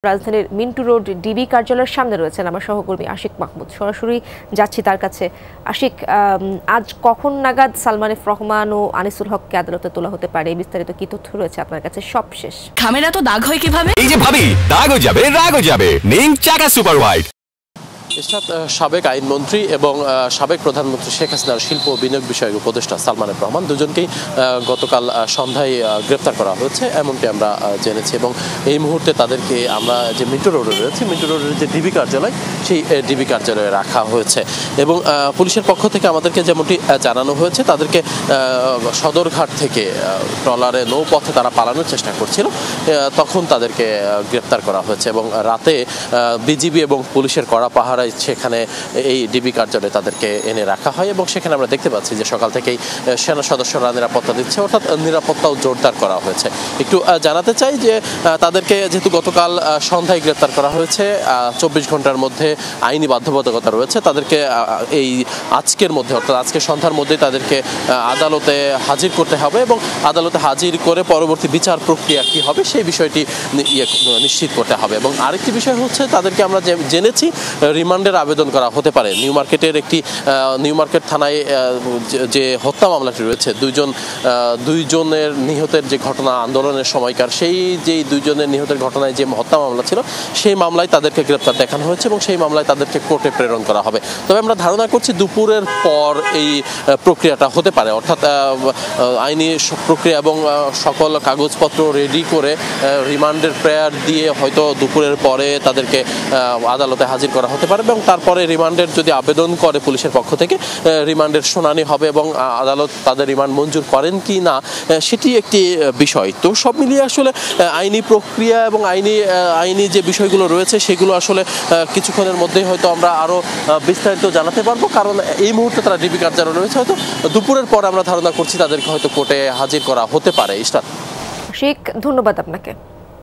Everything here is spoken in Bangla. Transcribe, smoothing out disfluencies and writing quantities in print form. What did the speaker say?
রাজধানীর মিন্টু রোড ডিবি কার্যালয়ের সামনে রয়েছেন আমার সহকর্মী আশিক মাহমুদ। সরাসরি যাচ্ছি তার কাছে। আশিক, আজ কখন নাগাদ সালমান এফ রহমান ও আনিসুল হককে আদালতে তোলা হতে পারে? বিস্তারিত কি তথ্য রয়েছে আপনার কাছে? সব শেষ। খামেরা তো দাগ হয় কিভাবে? এই যে ভাবি, দাগও যাবে রাগও যাবে। নিন চাকা সুপার হোয়াইট। সাবেক আইনমন্ত্রী এবং সাবেক প্রধানমন্ত্রী শেখ হাসিনার শিল্প ও বিনিয়োগ বিষয়ক উপদেষ্টা সালমান এফ রহমান দুজনকেই গতকাল সন্ধ্যায় গ্রেপ্তার করা হয়েছে এমনটি আমরা জেনেছি। এবং এই মুহূর্তে তাদেরকে আমরা যে মিন্টু রোডে রয়েছে, মিন্টু রোডের যে ডিবি কার্যালয়, সেই ডিবি কার্যালয়ে রাখা হয়েছে। এবং পুলিশের পক্ষ থেকে আমাদেরকে যেমনটি জানানো হয়েছে, তাদেরকে সদরঘাট থেকে ট্রলারে নৌপথে তারা পালানোর চেষ্টা করছিল, তখন তাদেরকে গ্রেপ্তার করা হয়েছে। এবং রাতে বিজিবি এবং পুলিশের কড়া পাহারায় সেখানে এই ডিবি কার্যালয়ে তাদেরকে এনে রাখা হয়। এবং সেখানে আমরা দেখতে পাচ্ছি যে সকাল থেকেই সেনা সদস্যরা নিরাপত্তা দিচ্ছে, অর্থাৎ নিরাপত্তাও জোরদার করা হয়েছে। একটু জানাতে চাই যে তাদেরকে যেহেতু গতকাল সন্ধ্যায় গ্রেপ্তার করা হয়েছে, 24 ঘন্টার মধ্যে আইনি বাধ্যবাধকতা রয়েছে, তাদেরকে এই আজকের মধ্যে, অর্থাৎ আজকে সন্ধ্যার মধ্যে তাদেরকে আদালতে হাজির করতে হবে। এবং আদালতে হাজির করে পরবর্তী বিচার প্রক্রিয়া কী হবে সেই বিষয়টি নিশ্চিত করতে হবে। এবং আরেকটি বিষয় হচ্ছে, তাদেরকে আমরা জেনেছি রিমান্ডের আবেদন করা হতে পারে। নিউ মার্কেট থানায় যে হত্যা মামলাটি রয়েছে, দুইজনের নিহতের যে ঘটনা আন্দোলনের সময়কার, সেই যেই দুইজনের নিহতের ঘটনায় যে হত্যা মামলা ছিল, সেই মামলায় তাদেরকে গ্রেপ্তার দেখানো হয়েছে এবং সেই মামলায় তাদেরকে কোর্টে প্রেরণ করা হবে। তবে আমরা ধারণা করছি দুপুরের পর এই প্রক্রিয়াটা হতে পারে, অর্থাৎ আইনি প্রক্রিয়া এবং সকল কাগজপত্র রেডি করে রিমান্ডের প্রেয়ার দিয়ে হয়তো দুপুরের পরে তাদেরকে আদালতে হাজির করা হতে পারে। এবং তারপরে রিমান্ডের যদি আবেদন করে পুলিশের পক্ষ থেকে, রিমান্ডের শুনানি হবে এবং আদালত তাদের রিমান্ড মঞ্জুর করেন কি না সেটি একটি বিষয়। তো সব মিলিয়ে আসলে আইনি প্রক্রিয়া এবং আইনি যে বিষয়গুলো রয়েছে সেগুলো আসলে কিছুক্ষণের মধ্যেই হয়তো আমরা আরও বিস্তারিত জানাতে পারবো, কারণ এই মুহূর্তে তারা ডিবি কার্যালয়ে রয়েছে। হয়তো দুপুরের পর আমরা ধারণা করছি তাদেরকে হয়তো কোর্টে হাজির করা হতে পারে। আশিক, ধন্যবাদ আপনাকে।